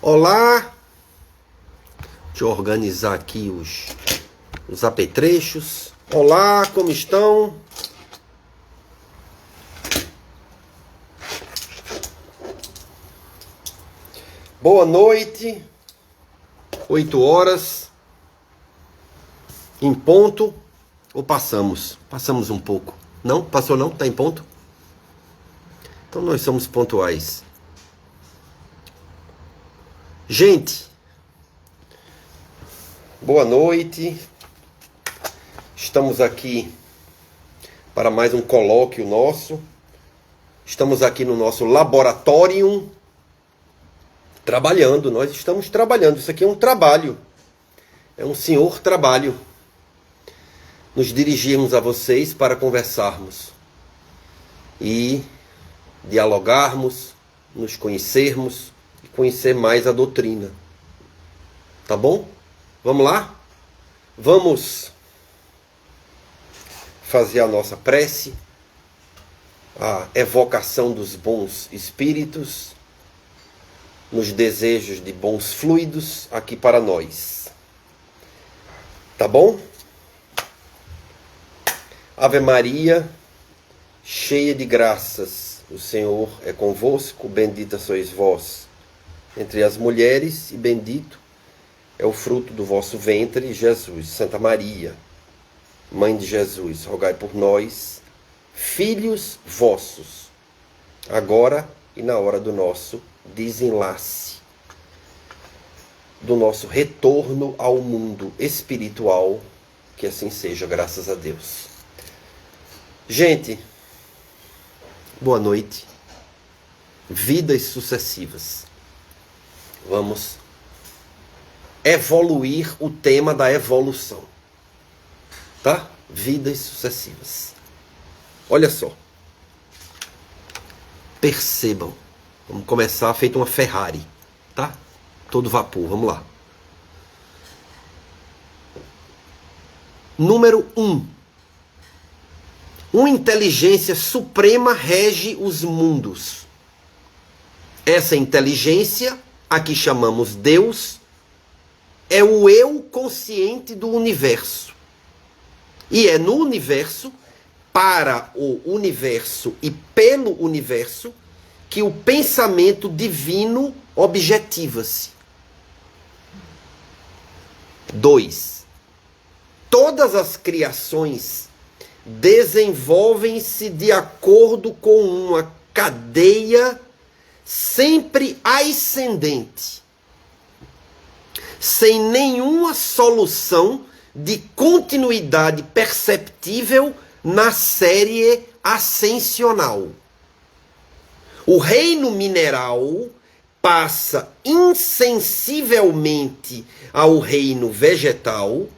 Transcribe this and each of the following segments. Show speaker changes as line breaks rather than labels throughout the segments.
Olá, deixa eu organizar aqui os apetrechos. Olá, como estão? Boa noite, 8 horas, em ponto, ou passamos? Passamos um pouco. Não? Passou não? Está em ponto? Então nós somos pontuais. Gente, boa noite. Estamos aqui para mais um colóquio nosso. Estamos aqui no nosso laboratório, trabalhando. Nós estamos trabalhando. Isso aqui é um trabalho. É um senhor trabalho. Nos dirigirmos a vocês para conversarmos e dialogarmos, nos conhecermos e conhecer mais a doutrina. Tá bom? Vamos lá? Vamos fazer a nossa prece, a evocação dos bons espíritos, nos desejos de bons fluidos aqui para nós. Tá bom? Ave Maria, cheia de graças, o Senhor é convosco, bendita sois vós entre as mulheres, e bendito é o fruto do vosso ventre, Jesus. Santa Maria, Mãe de Jesus, rogai por nós, filhos vossos, agora e na hora do nosso desenlace, do nosso retorno ao mundo espiritual, que assim seja, graças a Deus. Gente, boa noite. Vidas sucessivas. Vamos evoluir o tema da evolução. Tá? Vidas sucessivas. Olha só. Percebam. Vamos começar feito uma Ferrari. Tá? Todo vapor. Vamos lá. Número 1. Uma inteligência suprema rege os mundos. Essa inteligência, a que chamamos Deus, é o eu consciente do universo. E é no universo, para o universo e pelo universo, que o pensamento divino objetiva-se. 2. Todas as criações desenvolvem-se de acordo com uma cadeia sempre ascendente, sem nenhuma solução de continuidade perceptível na série ascensional. O reino mineral passa insensivelmente ao reino vegetal,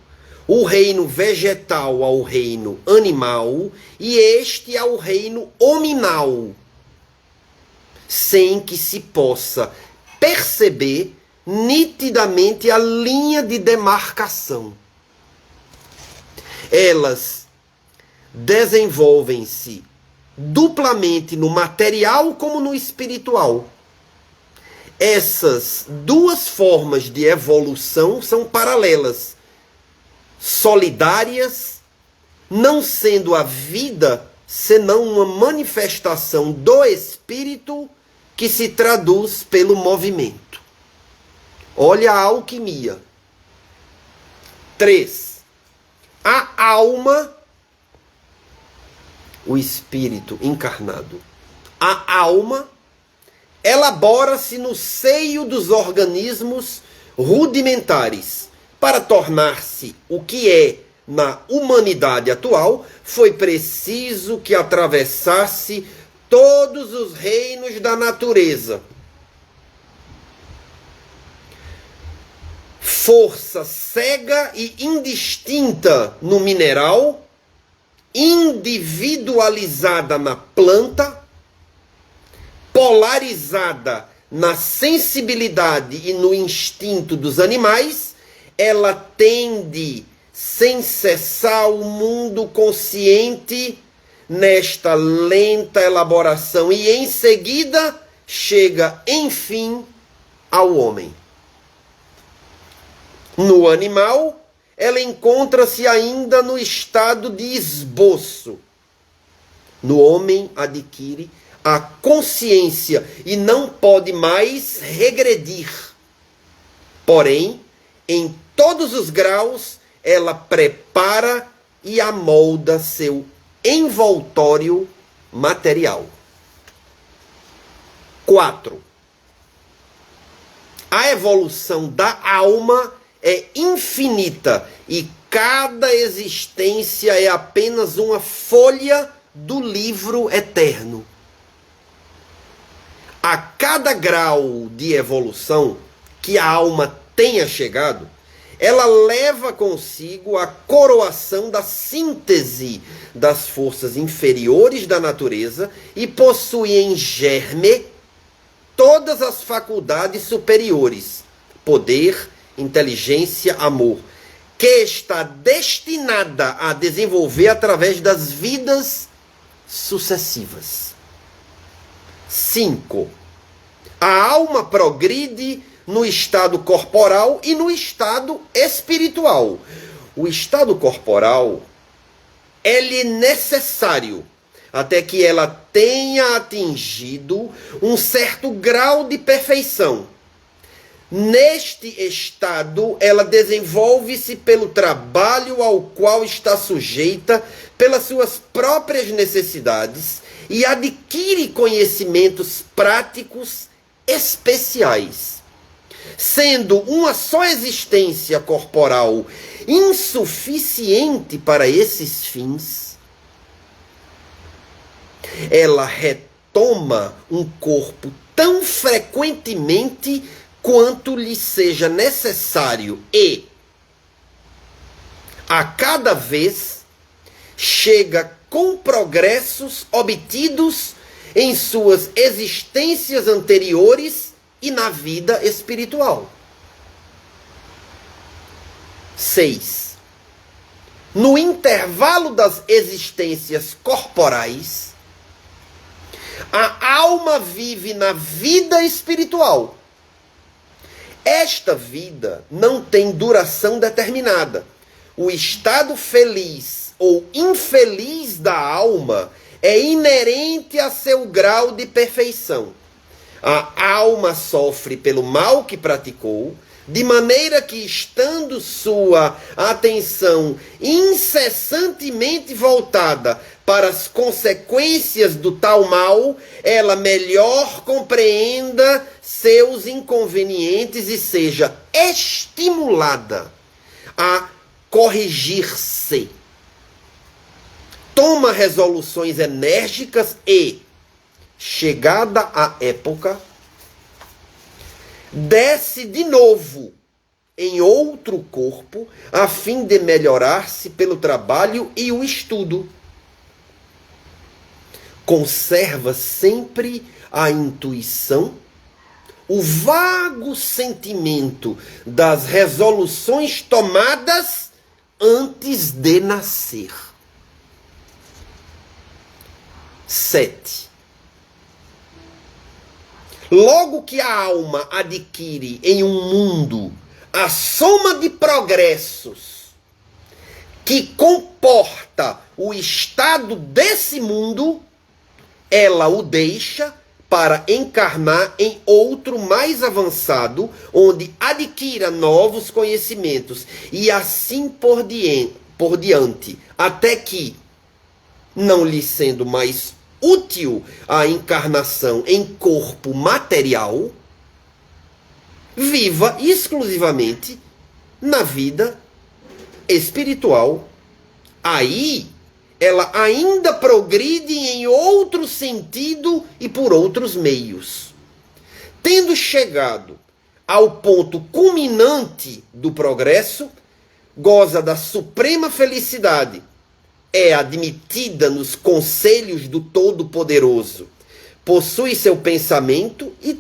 o reino vegetal ao reino animal e este ao reino hominal, sem que se possa perceber nitidamente a linha de demarcação. Elas desenvolvem-se duplamente no material como no espiritual. Essas duas formas de evolução são paralelas, solidárias, não sendo a vida senão uma manifestação do espírito que se traduz pelo movimento. Olha a alquimia. 3. A alma, o espírito encarnado, a alma elabora-se no seio dos organismos rudimentares. Para tornar-se o que é na humanidade atual, foi preciso que atravessasse todos os reinos da natureza. Força cega e indistinta no mineral, individualizada na planta, polarizada na sensibilidade e no instinto dos animais, ela tende sem cessar o mundo consciente nesta lenta elaboração e em seguida chega, enfim, ao homem. No animal, ela encontra-se ainda no estado de esboço. No homem, adquire a consciência e não pode mais regredir. Porém, em todos os graus, ela prepara e amolda seu envoltório material. 4. A evolução da alma é infinita e cada existência é apenas uma folha do livro eterno. A cada grau de evolução que a alma tenha chegado, ela leva consigo a coroação da síntese das forças inferiores da natureza e possui em germe todas as faculdades superiores, poder, inteligência, amor, que está destinada a desenvolver através das vidas sucessivas. 5. A alma progride no estado corporal e no estado espiritual. O estado corporal é necessário até que ela tenha atingido um certo grau de perfeição. Neste estado, ela desenvolve-se pelo trabalho ao qual está sujeita, pelas suas próprias necessidades, e adquire conhecimentos práticos especiais. Sendo uma só existência corporal insuficiente para esses fins, ela retoma um corpo tão frequentemente quanto lhe seja necessário e, a cada vez, chega com progressos obtidos em suas existências anteriores e na vida espiritual. 6. No intervalo das existências corporais, a alma vive na vida espiritual. Esta vida não tem duração determinada. O estado feliz ou infeliz da alma é inerente a seu grau de perfeição. A alma sofre pelo mal que praticou, de maneira que, estando sua atenção incessantemente voltada para as consequências do tal mal, ela melhor compreenda seus inconvenientes e seja estimulada a corrigir-se. Toma resoluções enérgicas e, chegada a época, desce de novo em outro corpo a fim de melhorar-se pelo trabalho e o estudo. Conserva sempre a intuição, o vago sentimento das resoluções tomadas antes de nascer. 7. Logo que a alma adquire em um mundo a soma de progressos que comporta o estado desse mundo, ela o deixa para encarnar em outro mais avançado, onde adquira novos conhecimentos, e assim por diante, até que, não lhe sendo mais útil a encarnação em corpo material, viva exclusivamente na vida espiritual. Aí ela ainda progride em outro sentido e por outros meios. Tendo chegado ao ponto culminante do progresso, goza da suprema felicidade, é admitida nos conselhos do Todo-Poderoso, possui seu pensamento e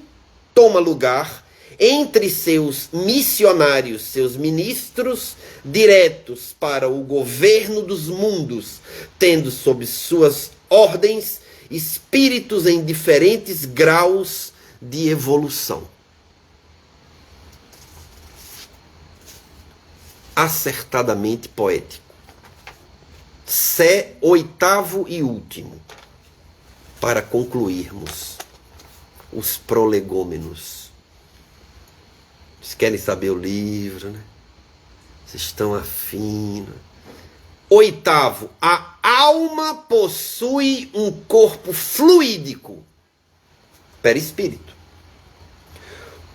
toma lugar entre seus missionários, seus ministros diretos para o governo dos mundos, tendo sob suas ordens espíritos em diferentes graus de evolução. acertadamente poético. Oitavo e último, para concluirmos os prolegômenos. Vocês querem saber o livro, né? Vocês estão afim, né? Oitavo, a alma possui um corpo fluídico, perispírito,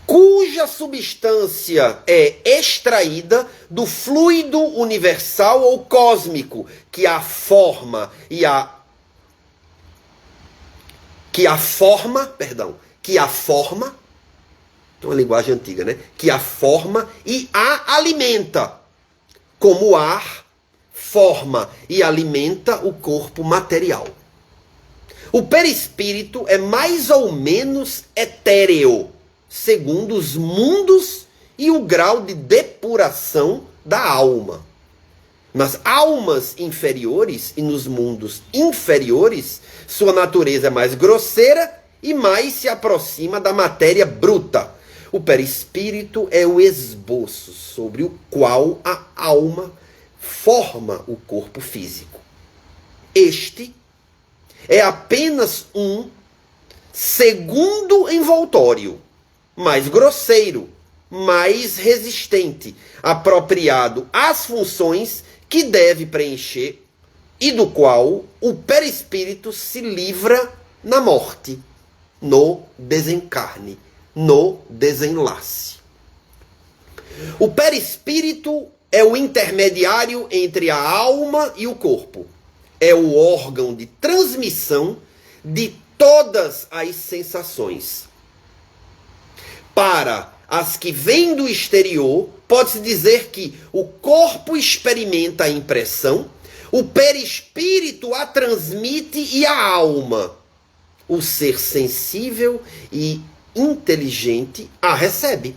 cuja substância é extraída do fluido universal ou cósmico, que a forma, uma linguagem antiga, né? Que a forma e a alimenta, como o ar forma e alimenta o corpo material. O perispírito é mais ou menos etéreo, segundo os mundos e o grau de depuração da alma. Nas almas inferiores e nos mundos inferiores, sua natureza é mais grosseira e mais se aproxima da matéria bruta. O perispírito é o esboço sobre o qual a alma forma o corpo físico. Este é apenas um segundo envoltório, mais grosseiro, mais resistente, apropriado às funções que deve preencher e do qual o perispírito se livra na morte, no desencarne, no desenlace. O perispírito é o intermediário entre a alma e o corpo. É o órgão de transmissão de todas as sensações. Para as que vêm do exterior, pode-se dizer que o corpo experimenta a impressão, o perispírito a transmite e a alma, o ser sensível e inteligente, a recebe.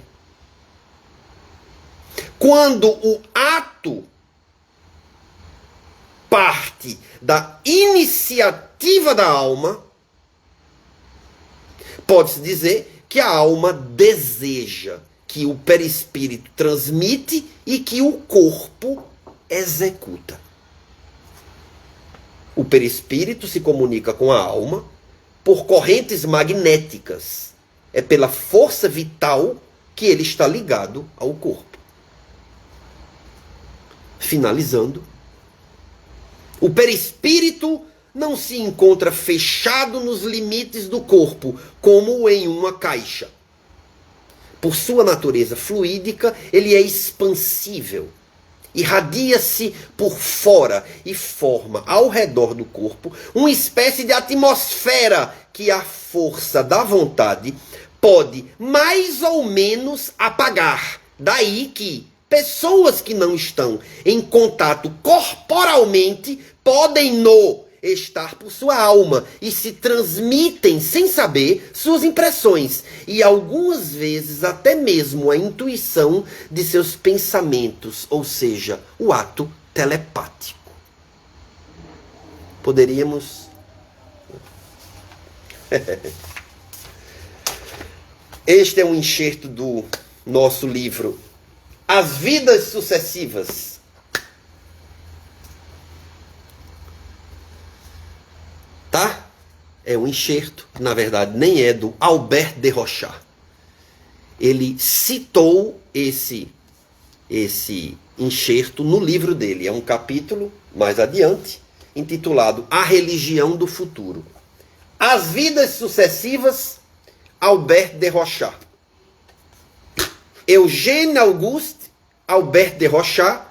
Quando o ato parte da iniciativa da alma, pode-se dizer que a alma deseja, que o perispírito transmite e que o corpo executa. O perispírito se comunica com a alma por correntes magnéticas. É pela força vital que ele está ligado ao corpo. Finalizando, o perispírito não se encontra fechado nos limites do corpo, como em uma caixa. Por sua natureza fluídica, ele é expansível. Irradia-se por fora e forma ao redor do corpo uma espécie de atmosfera que a força da vontade pode mais ou menos apagar. Daí que pessoas que não estão em contato corporalmente podem estar por sua alma e se transmitem sem saber suas impressões e algumas vezes até mesmo a intuição de seus pensamentos, ou seja, o ato telepático. Poderíamos... Este é um enxerto do nosso livro As Vidas Sucessivas. Tá? É um enxerto, na verdade nem é do Albert de Rochat. Ele citou esse enxerto no livro dele. É um capítulo mais adiante, intitulado A Religião do Futuro. As Vidas Sucessivas, Albert de Rochat. Eugène Auguste Albert de Rochat,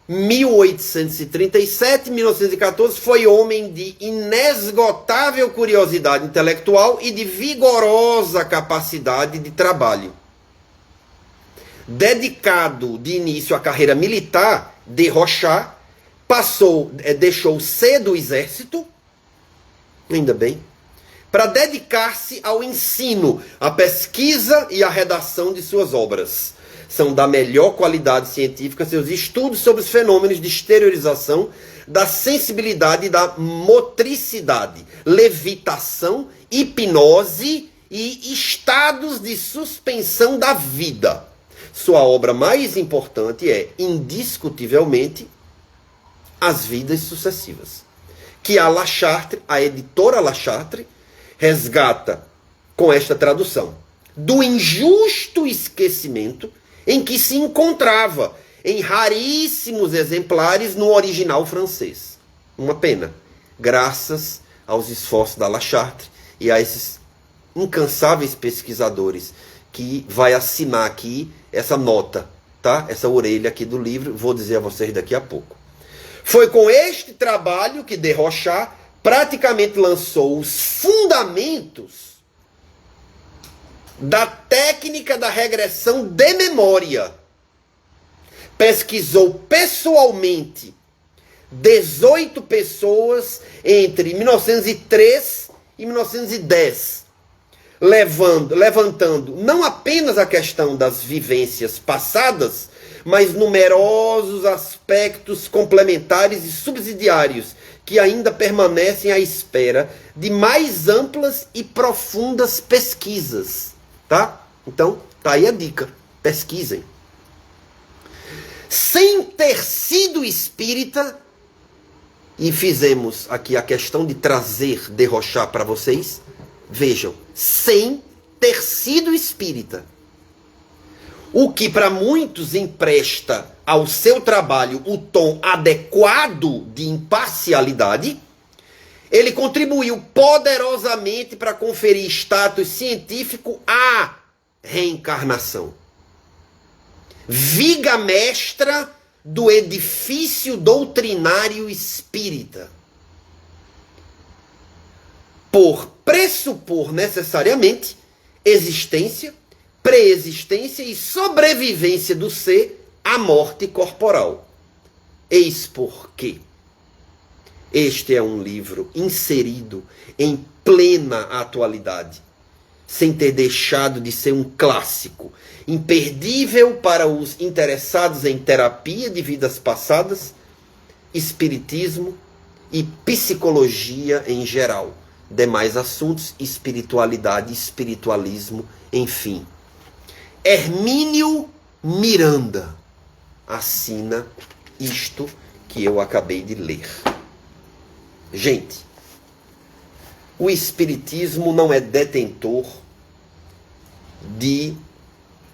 1837-1914, foi homem de inesgotável curiosidade intelectual e de vigorosa capacidade de trabalho. Dedicado de início à carreira militar, de Rochat deixou cedo o exército, ainda bem, para dedicar-se ao ensino, à pesquisa e à redação de suas obras. São da melhor qualidade científica seus estudos sobre os fenômenos de exteriorização da sensibilidade e da motricidade, levitação, hipnose e estados de suspensão da vida. sua obra mais importante é, indiscutivelmente, As Vidas Sucessivas, que a La Chatre, a editora La Chatre, resgata com esta tradução do injusto esquecimento em que se encontrava em raríssimos exemplares no original francês. Uma pena, graças aos esforços da La Chatre e a esses incansáveis pesquisadores que vai assinar aqui essa nota, tá? Essa orelha aqui do livro, vou dizer a vocês daqui a pouco. Foi com este trabalho que de Rochat praticamente lançou os fundamentos da técnica da regressão de memória. Pesquisou pessoalmente 18 pessoas entre 1903 e 1910, levantando não apenas a questão das vivências passadas, mas numerosos aspectos complementares e subsidiários que ainda permanecem à espera de mais amplas e profundas pesquisas, tá? Então, tá aí a dica, pesquisem. Sem ter sido espírita, e fizemos aqui a questão de trazer de Rochat para vocês, vejam, sem ter sido espírita, o que para muitos empresta ao seu trabalho o tom adequado de imparcialidade, ele contribuiu poderosamente para conferir status científico à reencarnação. Viga mestra do edifício doutrinário espírita. Por pressupor necessariamente existência, preexistência e sobrevivência do ser à morte corporal. Eis porque este é um livro inserido em plena atualidade, sem ter deixado de ser um clássico, imperdível para os interessados em terapia de vidas passadas, espiritismo e psicologia em geral, demais assuntos, espiritualidade, espiritualismo, enfim. Hermínio Miranda assina isto que eu acabei de ler. Gente, o espiritismo não é detentor de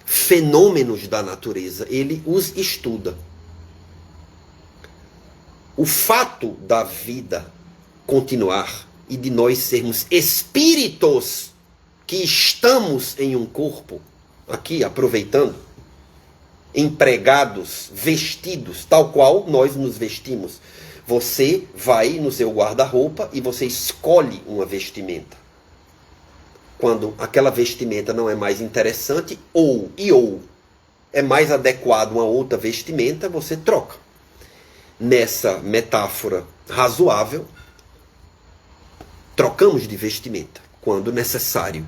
fenômenos da natureza, ele os estuda. O fato da vida continuar e de nós sermos espíritos que estamos em um corpo, aqui aproveitando, empregados, vestidos, tal qual nós nos vestimos. Você vai no seu guarda-roupa e você escolhe uma vestimenta. Quando aquela vestimenta não é mais interessante ou é mais adequado uma outra vestimenta, você troca. Nessa metáfora razoável, trocamos de vestimenta quando necessário.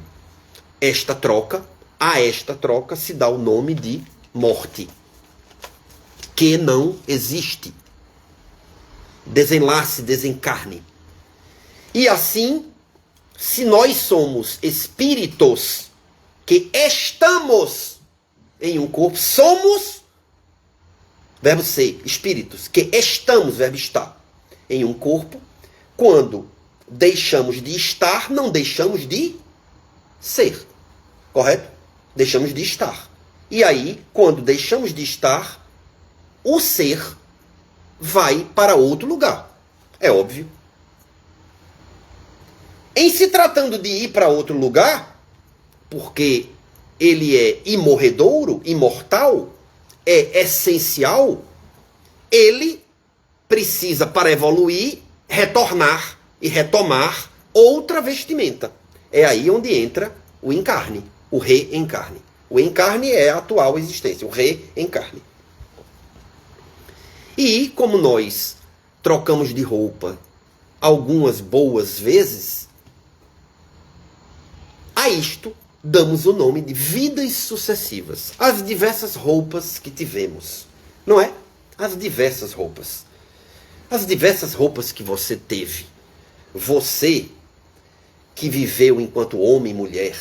A esta troca se dá o nome de morte, que não existe. Desenlace, desencarne. E assim, se nós somos espíritos que estamos em um corpo, somos, verbo ser, espíritos que estamos, verbo estar, em um corpo, quando deixamos de estar, não deixamos de ser. Correto? Deixamos de estar. E aí, quando deixamos de estar, o ser vai para outro lugar. É óbvio. Em se tratando de ir para outro lugar, porque ele é imorredouro, imortal, é essencial, ele precisa, para evoluir, retornar e retomar outra vestimenta. É aí onde entra o encarne, o reencarne. O encarne é a atual existência, o reencarne. E como nós trocamos de roupa algumas boas vezes, a isto damos o nome de vidas sucessivas. As diversas roupas que tivemos, não é? As diversas roupas. As diversas roupas que você teve. Você que viveu enquanto homem e mulher.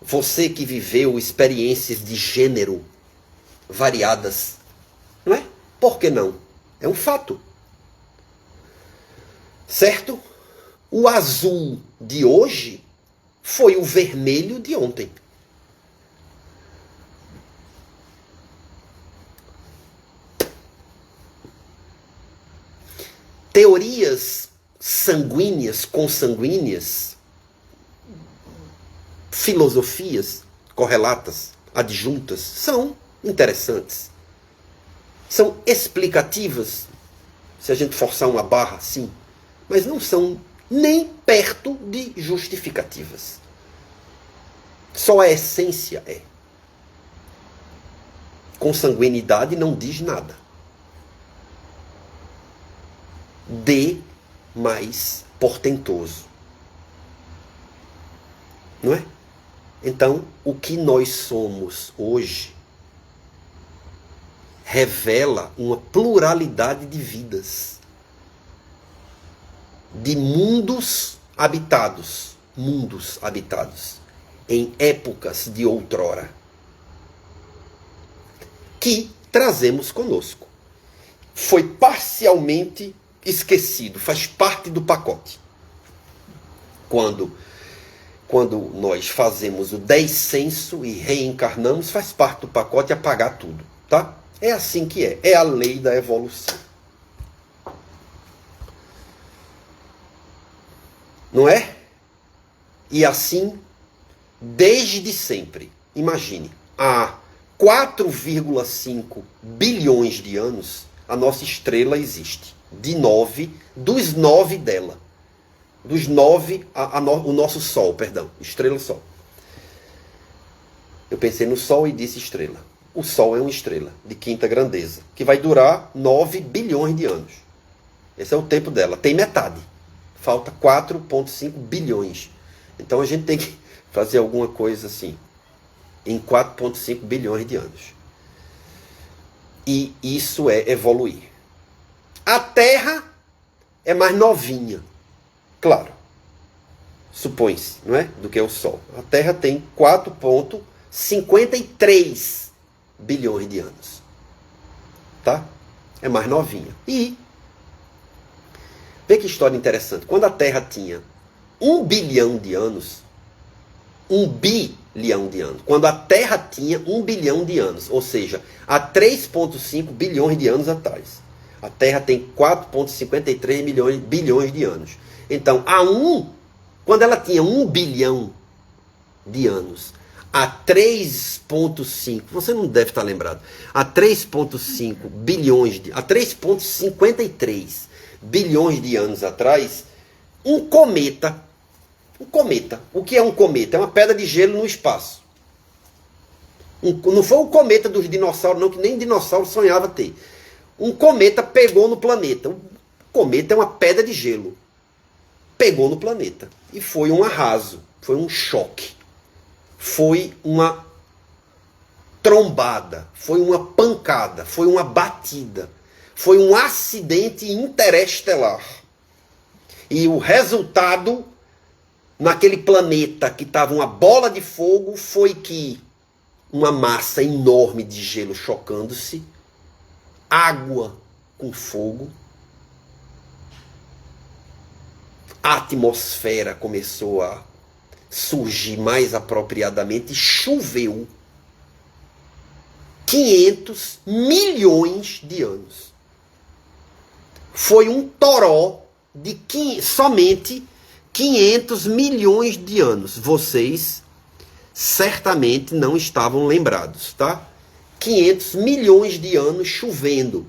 Você que viveu experiências de gênero variadas. Não é? Por que não? É um fato. Certo? O azul de hoje foi o vermelho de ontem. Teorias sanguíneas, consanguíneas, filosofias correlatas, adjuntas, são interessantes. São explicativas, se a gente forçar uma barra, sim, mas não são nem perto de justificativas. Só a essência é. Consanguinidade não diz nada. D mais portentoso. Não é? Então, o que nós somos hoje revela uma pluralidade de vidas, de mundos habitados em épocas de outrora, que trazemos conosco. Foi parcialmente esquecido, faz parte do pacote. Quando nós fazemos o descenso e reencarnamos, faz parte do pacote apagar tudo, tá? É assim que é. É a lei da evolução. Não é? E assim, desde sempre. Imagine, há 4,5 bilhões de anos, a nossa estrela existe. Dos 9 dela. Dos 9, o nosso Sol, perdão. Estrela-Sol. Eu pensei no Sol e disse estrela. O Sol é uma estrela de quinta grandeza, que vai durar 9 bilhões de anos. Esse é o tempo dela. Tem metade. Falta 4,5 bilhões. Então a gente tem que fazer alguma coisa assim. Em 4,5 bilhões de anos. E isso é evoluir. A Terra é mais novinha. Claro. Supõe-se, não é? Do que o Sol. A Terra tem 4,53 bilhões de anos. Tá? É mais novinha. E vê que história interessante. Quando a Terra tinha 1 bilhão de anos, 1 bilhão de anos. Quando a Terra tinha 1 bilhão de anos, ou seja, há 3,5 bilhões de anos atrás. A Terra tem 4,53 bilhões de anos. Então, quando ela tinha 1 bilhão de anos, a 3,5, você não deve estar lembrado, a 3,5 bilhões, a 3,53 bilhões de anos atrás, um cometa, o que é um cometa? É uma pedra de gelo no espaço. Não foi o cometa dos dinossauros, não, que nem dinossauro sonhava ter. Um cometa pegou no planeta. O cometa é uma pedra de gelo. Pegou no planeta. E foi um arraso, foi um choque. Foi uma trombada, foi uma pancada, foi uma batida. Foi um acidente interestelar. E o resultado, naquele planeta que estava uma bola de fogo, foi que uma massa enorme de gelo chocando-se, água com fogo, a atmosfera começou a surgir mais apropriadamente e choveu 500 milhões de anos. Foi um toró de somente 500 milhões de anos. Vocês certamente não estavam lembrados, tá? 500 milhões de anos chovendo.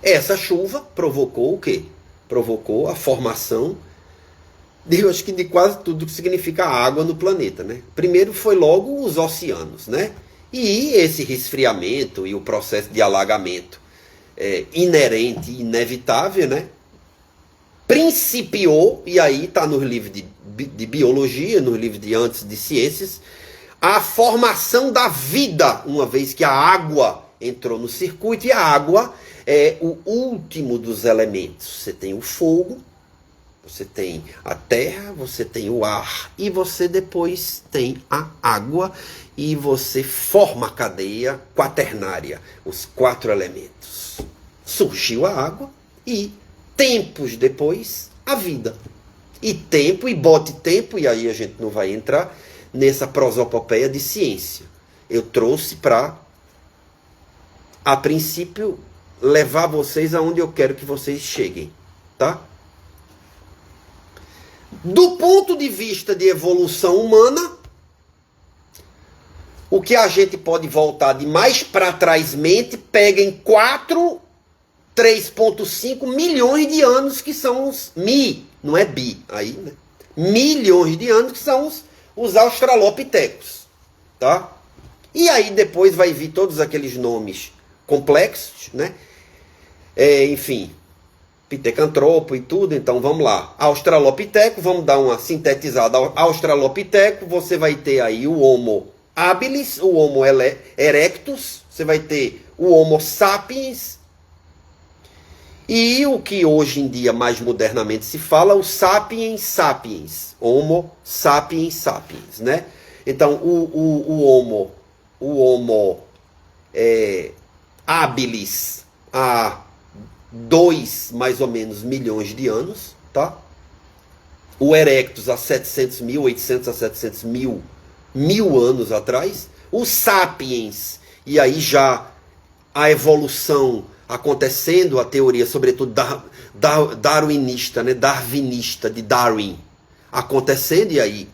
Essa chuva provocou o quê? Provocou a formação acho que de quase tudo que significa água no planeta, né? Primeiro foi logo os oceanos, né? E esse resfriamento e o processo de alagamento inerente e inevitável, né? Principiou, e aí está nos livros de biologia, nos livros de antes de ciências, a formação da vida, uma vez que a água entrou no circuito, e a água é o último dos elementos. Você tem o fogo, Você tem a terra, você tem o ar e você depois tem a água e você forma a cadeia quaternária, os 4 elementos. Surgiu a água e tempos depois a vida. E tempo, e bote tempo, e aí a gente não vai entrar nessa prosopopeia de ciência. Eu trouxe para, a princípio, levar vocês aonde eu quero que vocês cheguem, tá? Do ponto de vista de evolução humana, o que a gente pode voltar de mais para trás mente, pega em 3,5 milhões de anos, que são os não é bi, aí, né? Milhões de anos, que são os australopitecos, tá? E aí depois vai vir todos aqueles nomes complexos, né? Enfim, Pitecantropo e tudo, então vamos lá. Australopiteco, vamos dar uma sintetizada. Australopiteco, você vai ter aí o Homo habilis, o Homo erectus, você vai ter o Homo sapiens, e o que hoje em dia mais modernamente se fala, o sapiens sapiens, Homo sapiens sapiens, né? Então o Homo habilis há 2 mais ou menos milhões de anos, tá? O erectus há 700 mil, 800 a 700 mil anos atrás. O sapiens, e aí já a evolução acontecendo, a teoria sobretudo darwinista, né? Darwinista, de Darwin, acontecendo, e aí,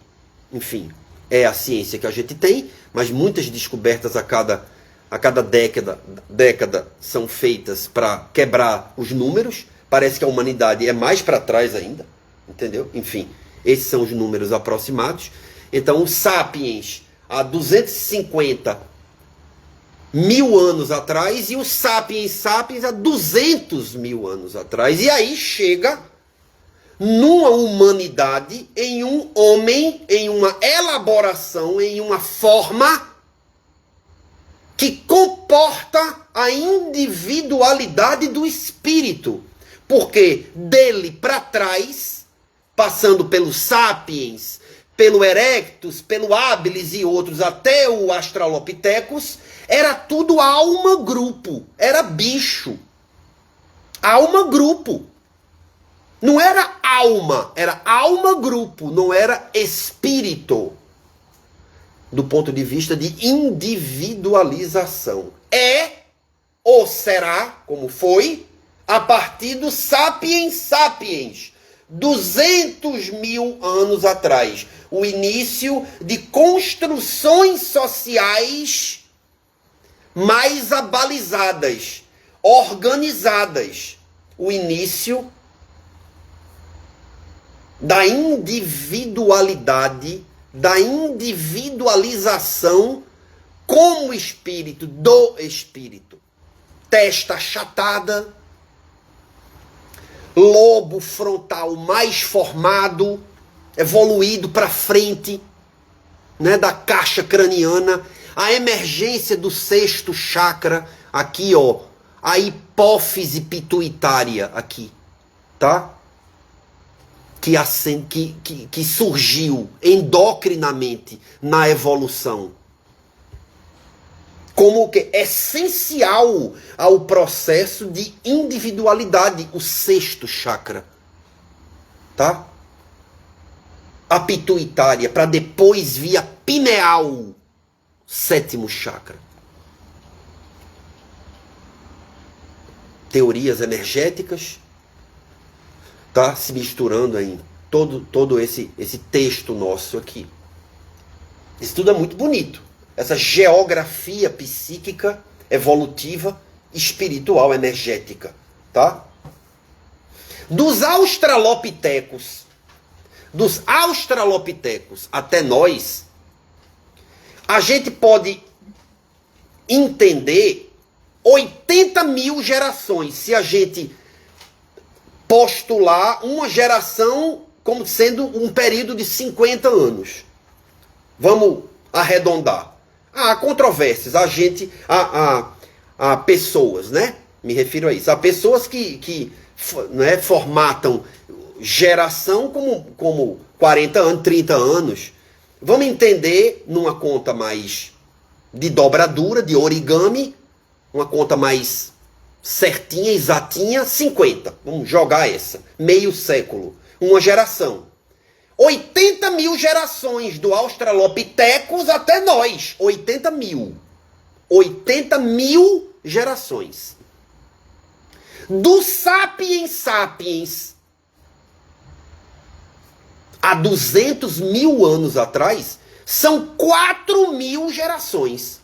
enfim, é a ciência que a gente tem, mas muitas descobertas a cada década são feitas para quebrar os números. Parece que a humanidade é mais para trás ainda, entendeu? Enfim, esses são os números aproximados. Então, o Sapiens há 250 mil anos atrás e o Sapiens sapiens há 200 mil anos atrás. E aí chega numa humanidade, em um homem, em uma elaboração, em uma forma que comporta a individualidade do espírito. Porque dele para trás, passando pelo Sapiens, pelo Erectus, pelo Habilis e outros, até o Australopithecus, era tudo alma-grupo, era bicho. Alma-grupo. Não era alma, era alma-grupo, não era espírito. Do ponto de vista de individualização. É ou será, como foi, a partir do Sapiens sapiens, 200 mil anos atrás. O início de construções sociais mais abalizadas, organizadas. O início da individualidade, da individualização como espírito, do espírito. Testa achatada, lobo frontal mais formado, evoluído para frente, né, da caixa craniana, a emergência do 6º chakra, aqui ó, a hipófise pituitária aqui, tá? Que surgiu endocrinamente na evolução, como que essencial ao processo de individualidade, o 6º chakra, tá? A pituitária, para depois vir a pineal, 7º chakra. Teorias energéticas, tá se misturando em todo esse texto nosso aqui. Isso tudo é muito bonito. Essa geografia psíquica, evolutiva, espiritual, energética, tá? Dos australopitecos até nós, a gente pode entender 80 mil gerações, se a gente postular uma geração como sendo um período de 50 anos. Vamos arredondar. Há controvérsias, há pessoas, né? Me refiro a isso. Há pessoas que né, formatam geração como 40 anos, 30 anos. Vamos entender numa conta mais de dobradura, de origami, uma conta mais certinha, exatinha, 50. Vamos jogar essa. Meio século. Uma geração. 80 mil gerações do Australopithecus até nós. 80 mil. 80 mil gerações. Do Sapiens Sapiens há 200 mil anos atrás, são 4 mil gerações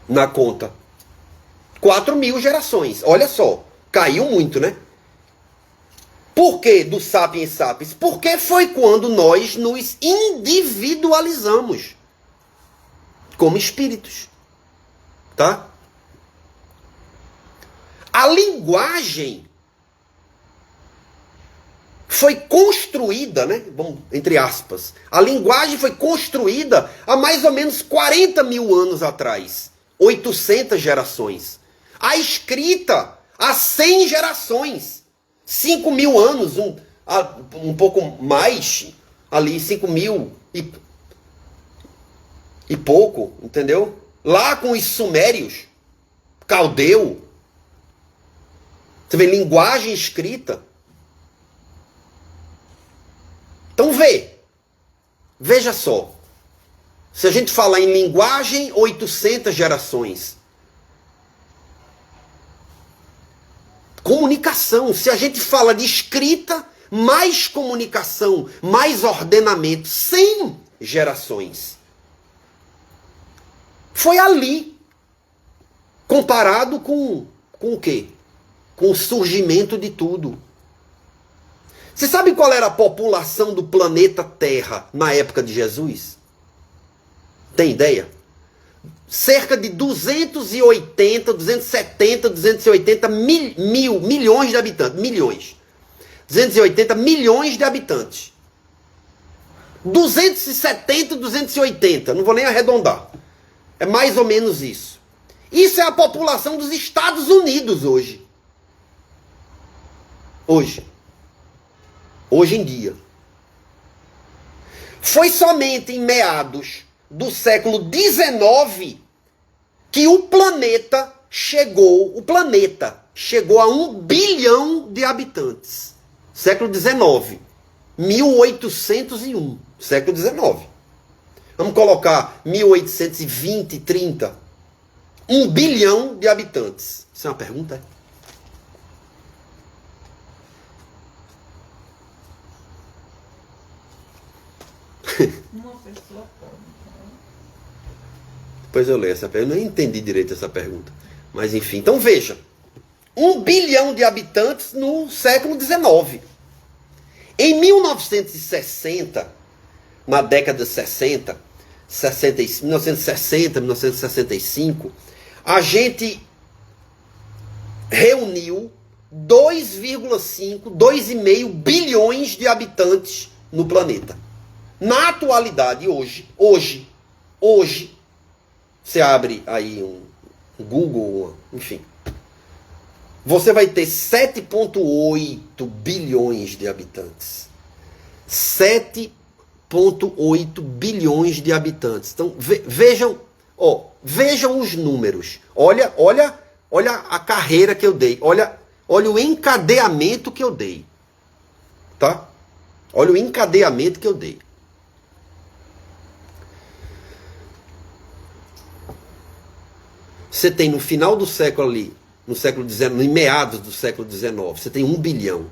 na conta. 4 mil gerações. Olha só, caiu muito, né? Por que do Sapiens Sapiens? Porque foi quando nós nos individualizamos como espíritos. Tá? A linguagem foi construída, né? Vamos, entre aspas. A linguagem foi construída há mais ou menos 40 mil anos atrás. 800 gerações. A escrita há 100 gerações. 5 mil anos, um pouco mais, ali, 5 mil e pouco, entendeu? Lá com os sumérios, caldeu. Você vê, linguagem escrita. Então veja só. Se a gente falar em linguagem, 800 gerações. Comunicação, se a gente fala de escrita, mais comunicação, mais ordenamento, 100 gerações. Foi ali, comparado com o quê? Com o surgimento de tudo. Você sabe qual era a população do planeta Terra na época de Jesus? Tem ideia? Cerca de 280, 270, 280 milhões de habitantes. Milhões. 280 milhões de habitantes. 270, 280. Não vou nem arredondar. É mais ou menos isso. Isso é a população dos Estados Unidos hoje. Hoje em dia. Foi somente em meados do século XIX que o planeta chegou a 1 bilhão de habitantes. Século XIX. 1801. Século XIX. Vamos colocar 1820, 30. 1 bilhão de habitantes. Isso é uma pergunta?
Uma pessoa pode.
Depois eu leio essa pergunta. Eu não entendi direito essa pergunta. Mas enfim. Então veja. 1 bilhão de habitantes no século XIX. Em 1960, na década de 1960, 1965, a gente reuniu 2,5, 2,5 bilhões de habitantes no planeta. Na atualidade, hoje, você abre aí um Google, enfim, você vai ter 7,8 bilhões de habitantes. 7,8 bilhões de habitantes. Então, vejam os números. Olha a carreira que eu dei. Olha o encadeamento que eu dei. Tá? Olha o encadeamento que eu dei. Você tem no final do século ali, no século XIX, em meados do século XIX, você tem 1 bilhão.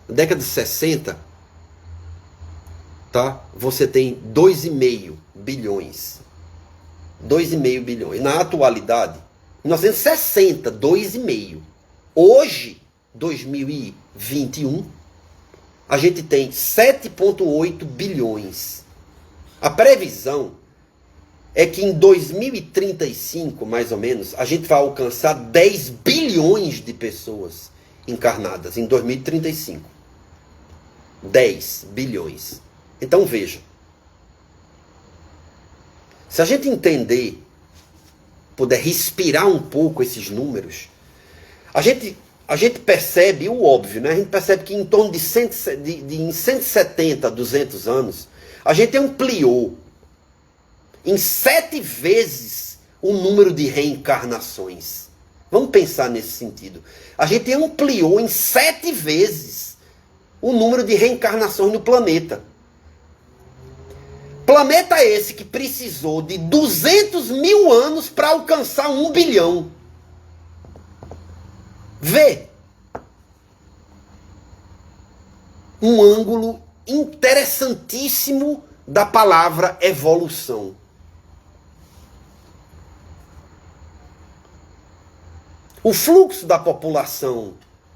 Na década de 60, tá? Você tem 2,5 bilhões. 2,5 bilhões. Na atualidade, em 1960, 2,5. Hoje, 2021, a gente tem 7,8 bilhões. A previsão é que em 2035, mais ou menos, a gente vai alcançar 10 bilhões de pessoas encarnadas em 2035. 10 bilhões. Então veja. Se a gente entender, puder respirar um pouco esses números, a gente a gente percebe o óbvio, né? A gente percebe que em torno de 170 a 200 anos, a gente ampliou em 7 vezes o número de reencarnações. Vamos pensar nesse sentido. A gente ampliou em 7 vezes o número de reencarnações no planeta. Planeta esse que precisou de 200 mil anos para alcançar 1 bilhão. Vê um ângulo interessantíssimo da palavra evolução. O fluxo da população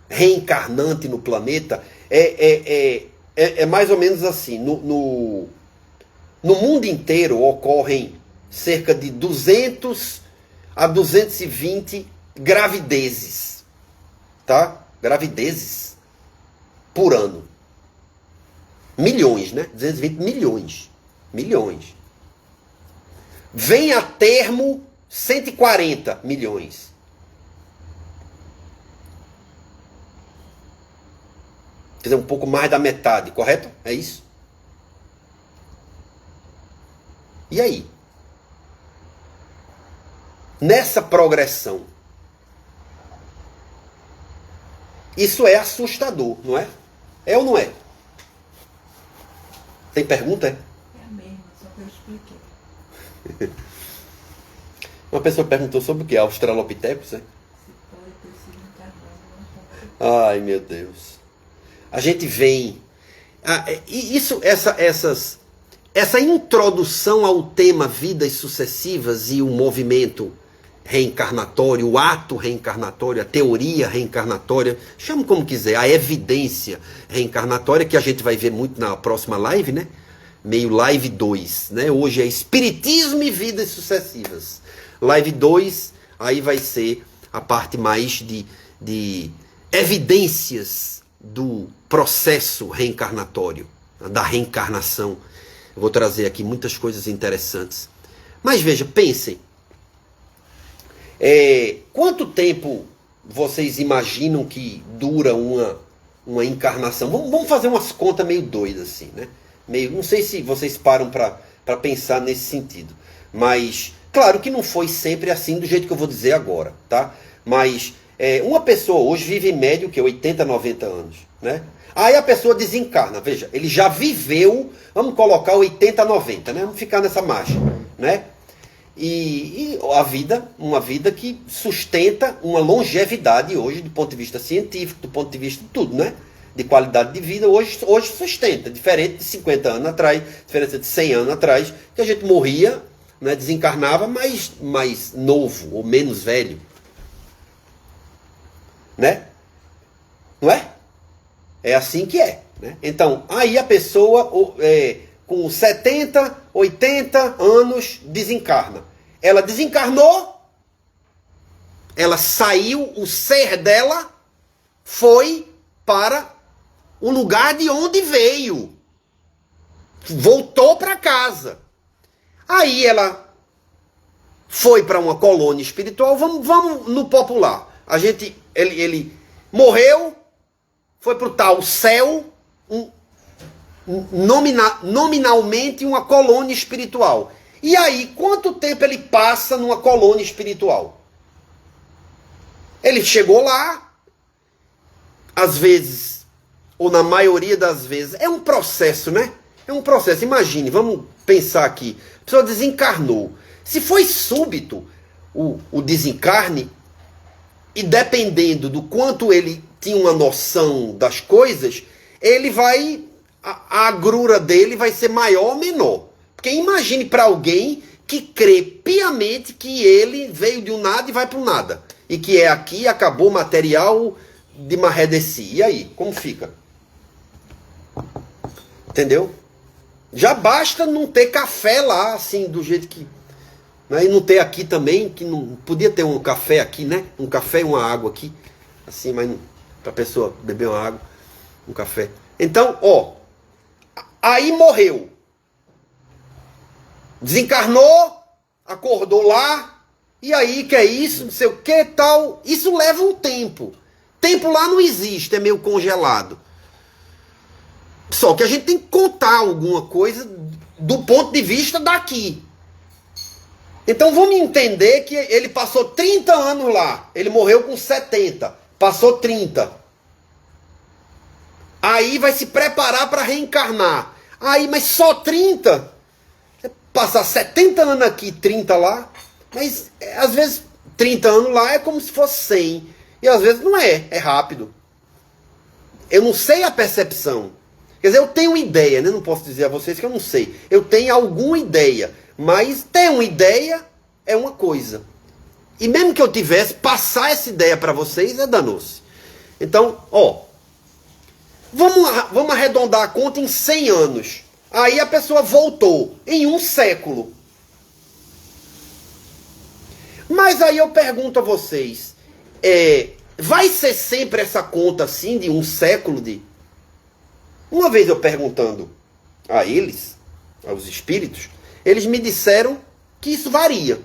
reencarnante no planeta é mais ou menos assim. No mundo inteiro ocorrem cerca de 200 a 220 gravidezes. Tá? Gravidezes por ano. Milhões, né? 220 milhões. Milhões. Vem a termo 140 milhões. Quer dizer, um pouco mais da metade, correto? É isso? E aí? Nessa progressão, isso é assustador, não é? É ou não é? Tem pergunta?
É a mesma, só que eu expliquei.
Uma pessoa perguntou sobre o que? Australopithecus, é?
Se pode ter sido encarnado, não.
Ai, meu Deus. A gente vem... essa introdução ao tema vidas sucessivas e o movimento reencarnatório, o ato reencarnatório, a teoria reencarnatória, chama como quiser, a evidência reencarnatória, que a gente vai ver muito na próxima live, né? Meio live 2, né? Hoje é Espiritismo e Vidas Sucessivas. Live 2, aí vai ser a parte mais de evidências do processo reencarnatório, da reencarnação. Eu vou trazer aqui muitas coisas interessantes. Mas veja, pensem. Quanto tempo vocês imaginam que dura uma encarnação? Vamos fazer umas contas meio doidas assim, né? Não sei se vocês param para pensar nesse sentido. Mas, claro que não foi sempre assim do jeito que eu vou dizer agora, tá? Mas uma pessoa hoje vive em média o quê? 80, 90 anos, né? Aí a pessoa desencarna, veja, ele já viveu, vamos colocar 80, 90, né? Vamos ficar nessa marcha, né? E uma vida que sustenta uma longevidade hoje, do ponto de vista científico, do ponto de vista de tudo, né? De qualidade de vida, hoje sustenta, diferente de 50 anos atrás, diferente de 100 anos atrás, que a gente morria, né, desencarnava mais novo ou menos velho. Né? Não é? É assim que é. Né? Então, aí a pessoa com 70, 80 anos desencarna. Ela desencarnou, ela saiu, o ser dela foi para o lugar de onde veio. Voltou para casa. Aí ela foi para uma colônia espiritual. Vamos no popular. Ele morreu, foi para o tal céu, nominalmente uma colônia espiritual. E aí, quanto tempo ele passa numa colônia espiritual? Ele chegou lá, às vezes, ou na maioria das vezes, é um processo, né? É um processo. Imagine, vamos pensar aqui. A pessoa desencarnou. Se foi súbito o desencarne, e dependendo do quanto ele tinha uma noção das coisas, ele vai... A agrura dele vai ser maior ou menor. Porque imagine para alguém que crê piamente que ele veio de um nada e vai para um nada. E que é aqui, acabou o material de Mahedesi. E aí, como fica? Entendeu? Já basta não ter café lá, assim, do jeito que... Né? E não ter aqui também, que não podia ter um café aqui, né? Um café e uma água aqui. Assim, mas para a pessoa beber uma água, um café. Então, aí morreu. Desencarnou, acordou lá, e aí, que é isso, não sei o que, tal. Isso leva um tempo. tempo lá não existe, é meio congelado. Só que a gente tem que contar alguma coisa do ponto de vista daqui. Então vamos entender que ele passou 30 anos lá. Ele morreu com 70. Passou 30. Aí vai se preparar para reencarnar. Aí, mas só 30? Você passar 70 anos aqui, 30 lá. Mas às vezes 30 anos lá é como se fosse 100. E às vezes não é. É rápido. Eu não sei a percepção. Quer dizer, eu tenho ideia, né? Não posso dizer a vocês que eu não sei. Eu tenho alguma ideia. Mas ter uma ideia é uma coisa. E mesmo que eu tivesse, passar essa ideia para vocês é danoso. Então, ó. Vamos arredondar a conta em 100 anos. Aí a pessoa voltou em um século. Mas aí eu pergunto a vocês. Vai ser sempre essa conta assim de um século de... Uma vez eu perguntando a eles, aos espíritos, eles me disseram que isso varia.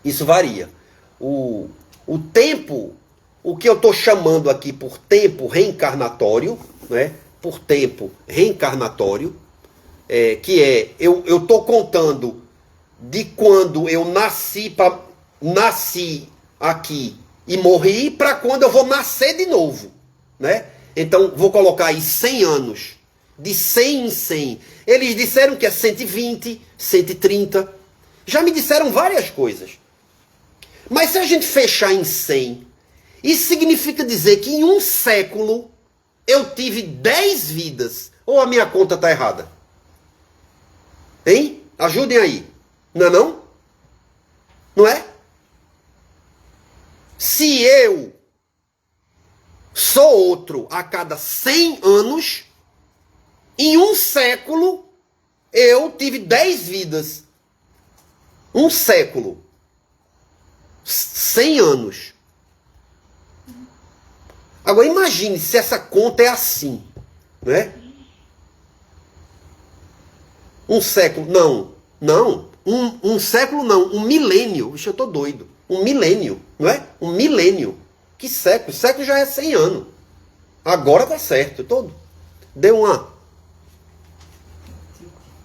Isso varia. O tempo, o que eu estou chamando aqui por tempo reencarnatório, né? Por tempo reencarnatório, que é, eu estou contando de quando eu nasci aqui e morri para quando eu vou nascer de novo, né? Então, vou colocar aí 100 anos. De 100 em 100. Eles disseram que é 120, 130. Já me disseram várias coisas. Mas se a gente fechar em 100, isso significa dizer que em um século eu tive 10 vidas. Ou a minha conta está errada? Hein? Ajudem aí. Não é não? Não é? Se eu sou outro a cada 100 anos, em um século, eu tive 10 vidas. Um século. 100 anos. Agora imagine se essa conta é assim, né? Um século, não. Um século não, um milênio. Ixi, eu tô doido. Um milênio, não é? Um milênio. Que século? Século já é 100 anos. Agora tá certo. Deu uma...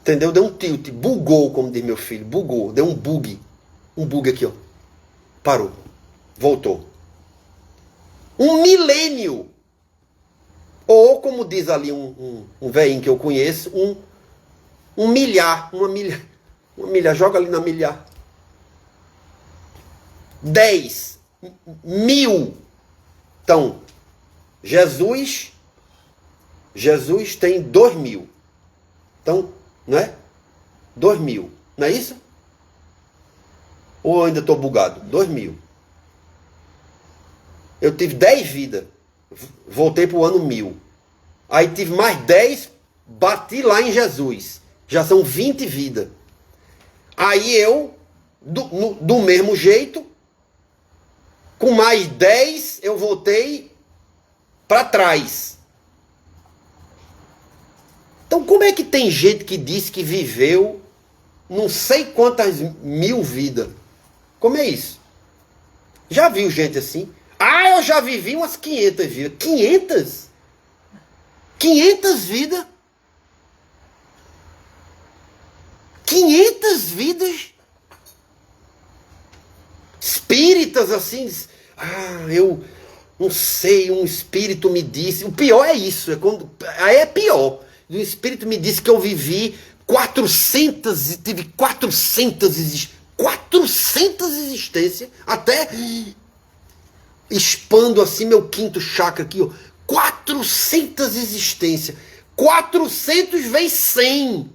Entendeu? Deu um tilt. Bugou, como diz meu filho. Bugou. Deu um bug. Um bug aqui, ó. Parou. Voltou. Um milênio. Ou, como diz ali um velhinho que eu conheço, um milhar. Uma milhar. Joga ali na milhar. 10. 1000. Então, Jesus tem 2000. Então, não é? 2000. Não é isso? Ou eu ainda estou bugado? 2000. Eu tive 10 vidas. Voltei para o ano 1000. Aí tive mais 10. Bati lá em Jesus. Já são 20 vidas. Aí eu, do mesmo jeito, com mais 10, eu voltei para trás. Então, como é que tem gente que diz que viveu não sei quantas 1000 vidas? Como é isso? Já viu gente assim? Ah, eu já vivi umas 500 vidas. 500? 500 vidas? 500 vidas? Espíritas assim, eu não sei, um espírito me disse. O pior é isso, aí é pior. Um espírito me disse que eu vivi 400, tive 400 existências, até expando assim meu quinto chakra aqui, ó. 400 existências. 400 vezes 100.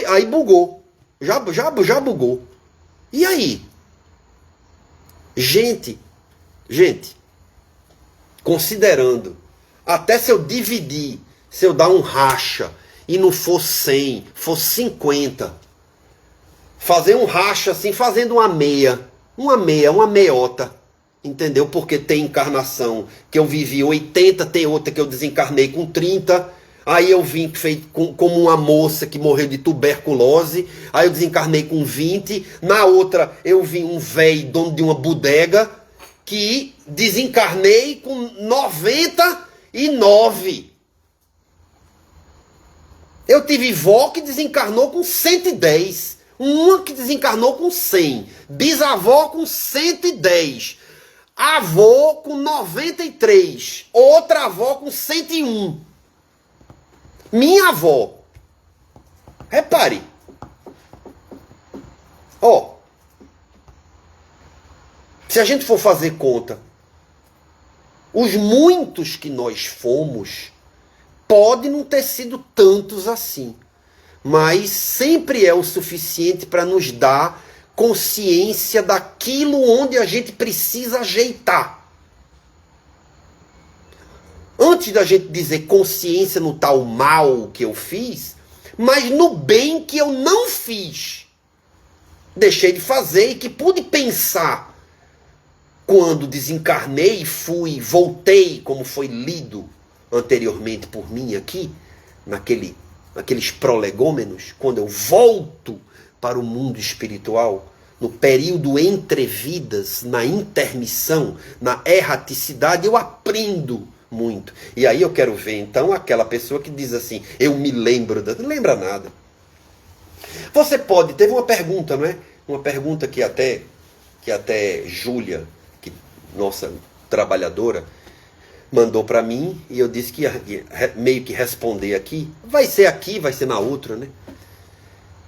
Aí bugou. Já bugou. E aí? Gente, considerando, até se eu dividir, se eu dar um racha, e não for 100, for 50, fazer um racha assim, fazendo uma meiota, entendeu? Porque tem encarnação que eu vivi 80, tem outra que eu desencarnei com 30, aí eu vim feito como uma moça que morreu de tuberculose, aí eu desencarnei com 20, na outra eu vim um velho dono de uma bodega que desencarnei com 99. Eu tive vó que desencarnou com 110. Uma que desencarnou com 100. Bisavó com 110. Avô com 93. Outra avó com 101. Minha avó. Repare. Ó. Se a gente for fazer conta, os muitos que nós fomos, pode não ter sido tantos assim, mas sempre é o suficiente para nos dar consciência daquilo onde a gente precisa ajeitar. Antes da gente dizer consciência no tal mal que eu fiz, mas no bem que eu não fiz. Deixei de fazer e que pude pensar quando desencarnei, voltei, como foi lido anteriormente por mim aqui, naqueles prolegômenos, quando eu volto para o mundo espiritual, no período entre vidas, na intermissão, na erraticidade, eu aprendo muito. E aí eu quero ver então aquela pessoa que diz assim, eu me lembro, não lembra nada. Você pode, teve uma pergunta, não é? Uma pergunta que até Júlia, nossa trabalhadora, mandou para mim, e eu disse que ia meio que responder aqui. Vai ser aqui, vai ser na outra, né?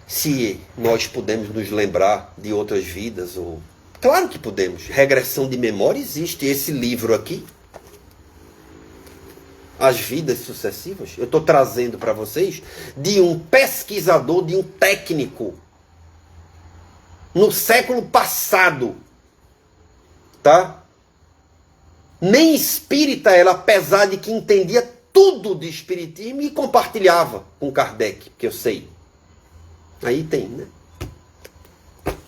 Se nós podemos nos lembrar de outras vidas, ou... Claro que podemos. Regressão de memória existe. Esse livro aqui, As Vidas Sucessivas, eu estou trazendo para vocês de um pesquisador, de um técnico, no século passado, tá? Nem espírita ela, apesar de que entendia tudo de espiritismo e compartilhava com Kardec, que eu sei. Aí tem, né?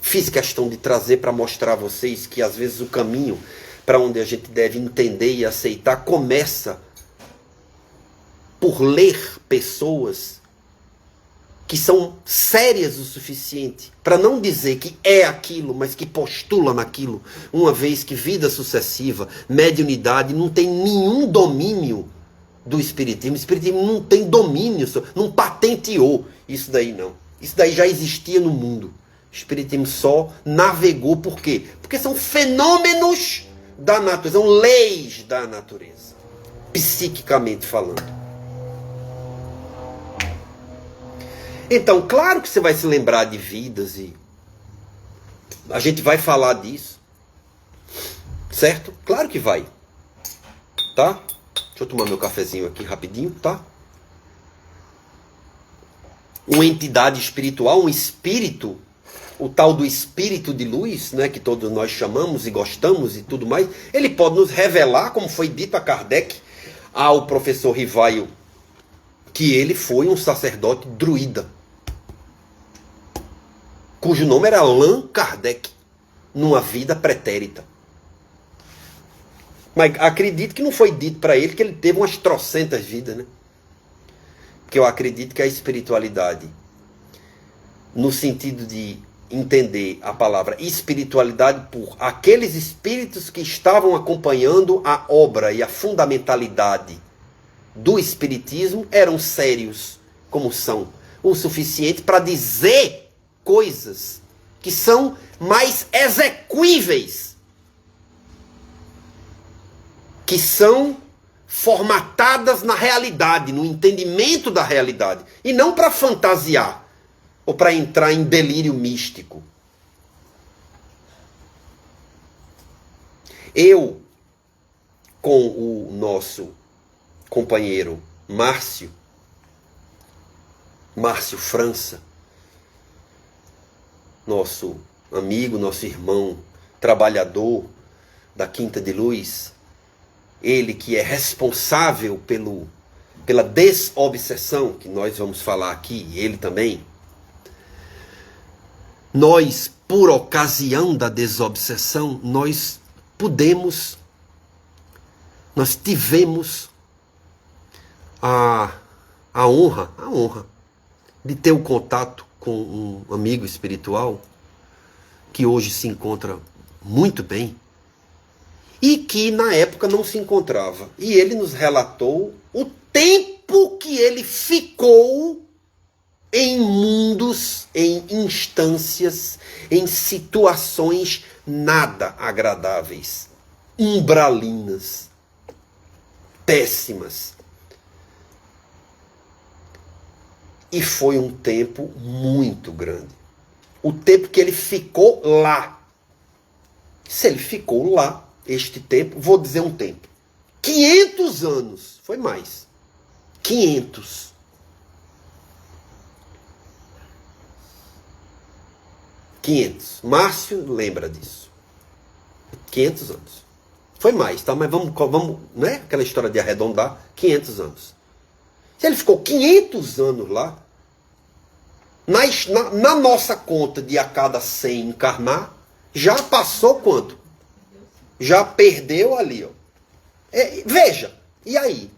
Fiz questão de trazer para mostrar a vocês que às vezes o caminho para onde a gente deve entender e aceitar começa por ler pessoas que são sérias o suficiente para não dizer que é aquilo, mas que postula naquilo, uma vez que vida sucessiva, mediunidade, não tem nenhum domínio do espiritismo. O espiritismo não tem domínio, não patenteou isso daí não. Isso daí já existia no mundo. O espiritismo só navegou, por quê? Porque são fenômenos da natureza, são leis da natureza, psiquicamente falando. Então, claro que você vai se lembrar de vidas e a gente vai falar disso. Certo? Claro que vai. Tá? Deixa eu tomar meu cafezinho aqui rapidinho, tá? Uma entidade espiritual, um espírito, o tal do espírito de luz, né, que todos nós chamamos e gostamos e tudo mais, ele pode nos revelar, como foi dito a Kardec, ao professor Rivaio, que ele foi um sacerdote druida, cujo nome era Allan Kardec, numa vida pretérita. Mas acredito que não foi dito para ele que ele teve umas trocentas vidas, né? Porque eu acredito que a espiritualidade, no sentido de entender a palavra espiritualidade por aqueles espíritos que estavam acompanhando a obra e a fundamentalidade do espiritismo, eram sérios, como são, o suficiente para dizer coisas que são mais execuíveis, que são formatadas na realidade, no entendimento da realidade, e não para fantasiar ou para entrar em delírio místico. Eu, com o nosso companheiro Márcio França, nosso amigo, nosso irmão, trabalhador da Quinta de Luz, ele que é responsável pela desobsessão, que nós vamos falar aqui, e ele também. Nós, por ocasião da desobsessão, nós tivemos a honra de ter o contato com um amigo espiritual que hoje se encontra muito bem e que na época não se encontrava. E ele nos relatou o tempo que ele ficou em mundos, em instâncias, em situações nada agradáveis, umbralinas, péssimas. E foi um tempo muito grande. O tempo que ele ficou lá. Se ele ficou lá, este tempo, vou dizer um tempo. 500 anos. Foi mais. 500. Márcio lembra disso. 500 anos. Foi mais, tá? Mas vamos, né? Aquela história de arredondar. 500 anos. Se ele ficou 500 anos lá, na nossa conta de a cada 100 encarnar, já passou quanto? Já perdeu ali, ó. Veja, e aí?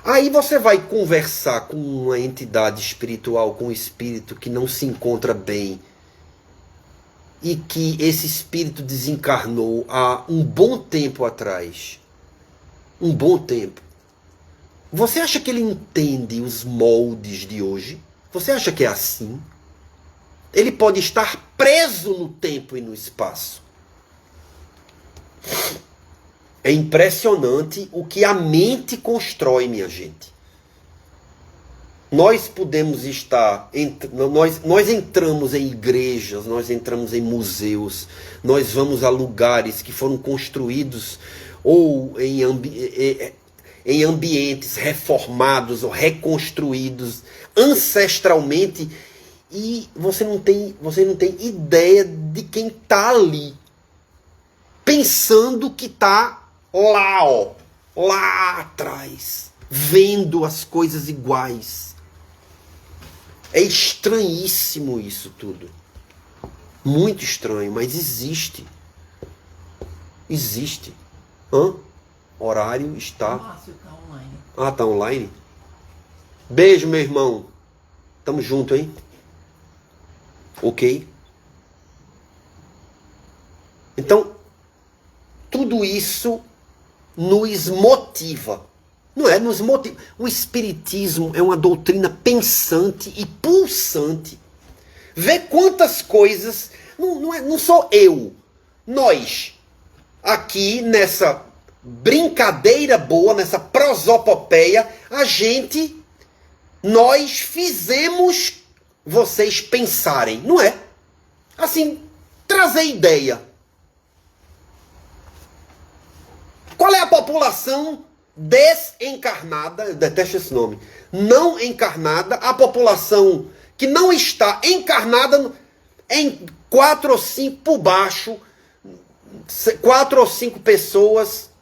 Aí você vai conversar com uma entidade espiritual, com um espírito que não se encontra bem, e que esse espírito desencarnou há um bom tempo atrás. Um bom tempo. Você acha que ele entende os moldes de hoje? Você acha que é assim? Ele pode estar preso no tempo e no espaço. É impressionante o que a mente constrói, minha gente. Nós podemos estar... Nós entramos em igrejas, nós entramos em museus, nós vamos a lugares que foram construídos ou em ambientes reformados ou reconstruídos ancestralmente, e você não tem ideia de quem está ali, pensando que está lá, ó, lá atrás, vendo as coisas iguais. É estranhíssimo isso tudo. Muito estranho, mas existe. Existe. Horário está...
Márcio tá online.
Ah, tá online? Beijo, meu irmão. Tamo junto, hein? Ok? Então, tudo isso nos motiva. Não é? Nos motiva. O Espiritismo é uma doutrina pensante e pulsante. Vê quantas coisas... Não sou eu. Nós, aqui nessa brincadeira boa, nessa prosopopeia, nós fizemos vocês pensarem, não é? Assim, trazer ideia. Qual é a população desencarnada, eu detesto esse nome, não encarnada, a população que não está encarnada em 4 ou 5 por baixo, 4 ou 5 pessoas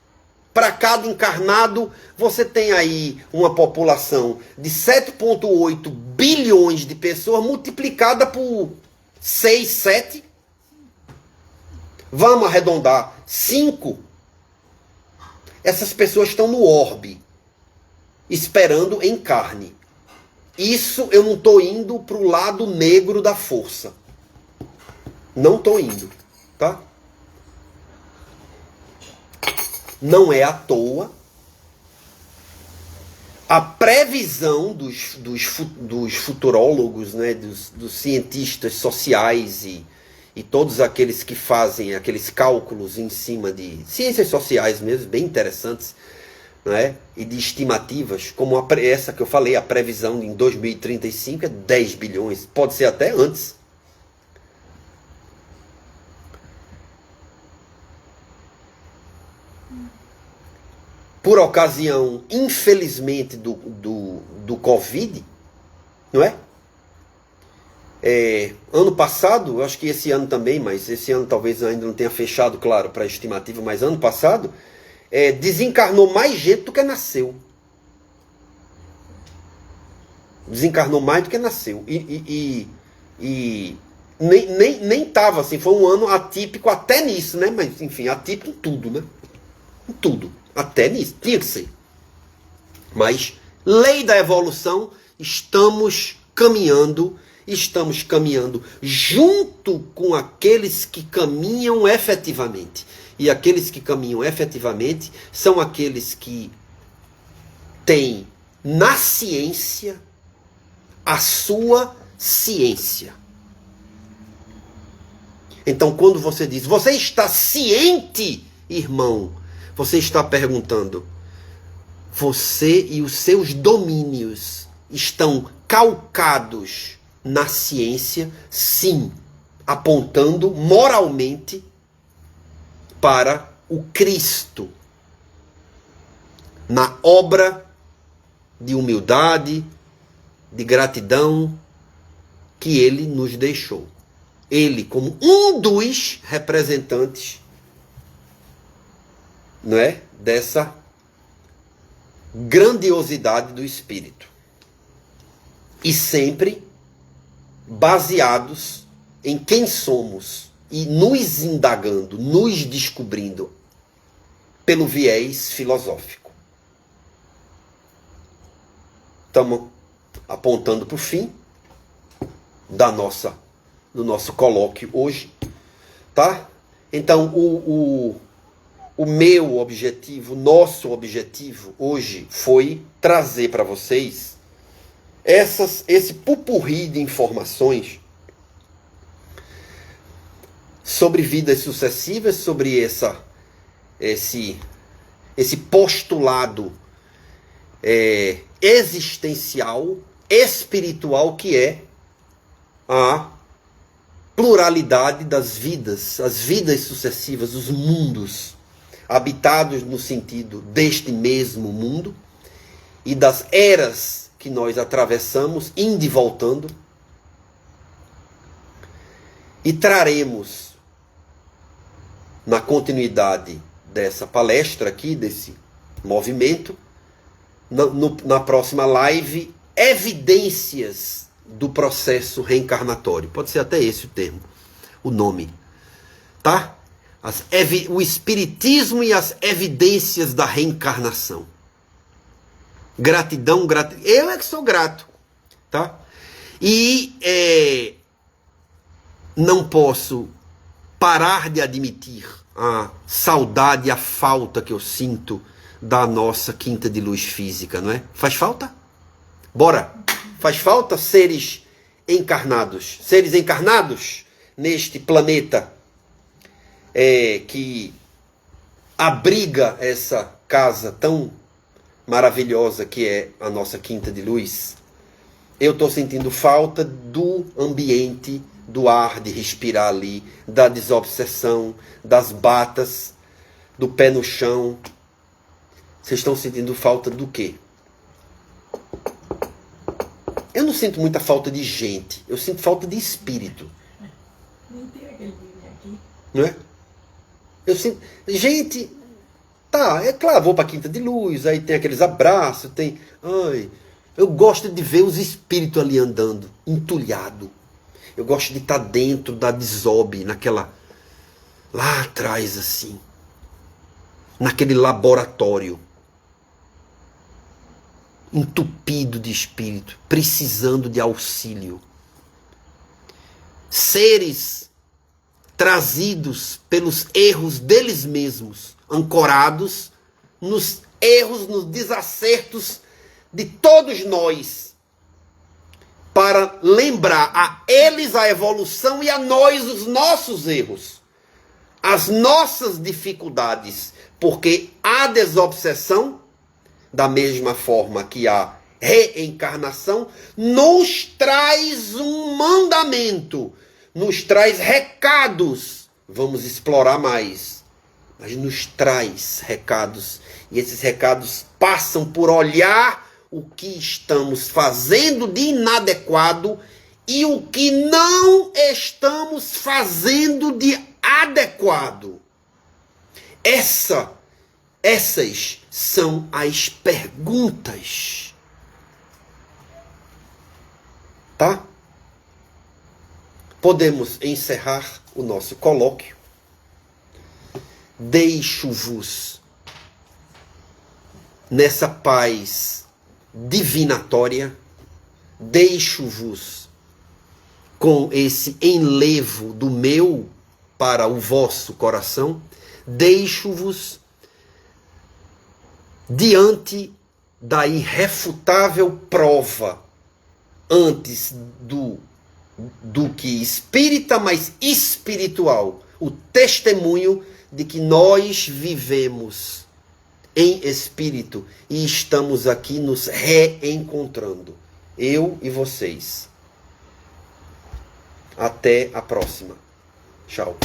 para cada encarnado, você tem aí uma população de 7,8 bilhões de pessoas multiplicada por 6, 7. Vamos arredondar, 5. Essas pessoas estão no orbe, esperando em carne. Isso eu não estou indo para o lado negro da força. Não estou indo, tá? Não é à toa a previsão dos futurólogos, né, dos cientistas sociais e todos aqueles que fazem aqueles cálculos em cima de ciências sociais mesmo, bem interessantes, né, e de estimativas, como essa que eu falei, a previsão em 2035 é 10 bilhões, pode ser até antes. Por ocasião, infelizmente, do Covid, não é? Ano passado, eu acho que esse ano também, mas esse ano talvez ainda não tenha fechado, claro, para a estimativa, mas ano passado, desencarnou mais gente do que nasceu. Desencarnou mais do que nasceu. E nem estava assim, foi um ano atípico até nisso, né? Mas, enfim, atípico em tudo, né? Em tudo. Até nisso, tinha que ser. Mas, lei da evolução, estamos caminhando junto com aqueles que caminham efetivamente. E aqueles que caminham efetivamente são aqueles que têm na ciência a sua ciência. Então, quando você diz, você está ciente, irmão, você está perguntando, você e os seus domínios estão calcados na ciência? Sim, apontando moralmente para o Cristo, na obra de humildade, de gratidão que ele nos deixou. Ele, como um dos representantes, não é, dessa grandiosidade do Espírito. E sempre baseados em quem somos e nos indagando, nos descobrindo pelo viés filosófico. Estamos apontando para o fim do nosso colóquio hoje, tá? Então, o meu objetivo, nosso objetivo hoje foi trazer para vocês esse pupurri de informações sobre vidas sucessivas, sobre esse postulado existencial, espiritual, que é a pluralidade das vidas, as vidas sucessivas, os mundos habitados no sentido deste mesmo mundo e das eras que nós atravessamos, indo e voltando. E traremos, na continuidade dessa palestra aqui, desse movimento, na próxima live, evidências do processo reencarnatório. Pode ser até esse o termo, o nome. Tá? O espiritismo e as evidências da reencarnação. Gratidão. Eu é que sou grato. Tá? E não posso parar de admitir a saudade e a falta que eu sinto da nossa quinta de luz física, não é? Faz falta? Bora! Faz falta seres encarnados neste planeta que abriga essa casa tão maravilhosa que é a nossa quinta de luz. Eu estou sentindo falta do ambiente, do ar de respirar ali, da desobsessão, das batas, do pé no chão. Vocês estão sentindo falta do quê? Eu não sinto muita falta de gente, eu sinto falta de espírito.
Nem tem aquele vídeo aqui.
Não é? Eu sinto. Gente, tá, é claro, vou para a Quinta de Luz, aí tem aqueles abraços, tem. Ai, eu gosto de ver os espíritos ali andando, entulhado. Eu gosto de estar dentro da desobe, naquela. Lá atrás, assim. Naquele laboratório. Entupido de espírito, precisando de auxílio. Seres trazidos pelos erros deles mesmos, ancorados nos erros, nos desacertos de todos nós, para lembrar a eles a evolução e a nós os nossos erros, as nossas dificuldades, porque a desobsessão, da mesma forma que a reencarnação, nos traz um mandamento, nos traz recados. Vamos explorar mais, mas nos traz recados. E esses recados passam por olhar o que estamos fazendo de inadequado e o que não estamos fazendo de adequado. Essas são as perguntas. Tá? Podemos encerrar o nosso colóquio. Deixo-vos nessa paz divinatória deixo-vos com esse enlevo do meu para o vosso coração, deixo-vos diante da irrefutável prova, antes do que espírita, mas espiritual, o testemunho de que nós vivemos em espírito e estamos aqui nos reencontrando, eu e vocês. Até a próxima. Tchau.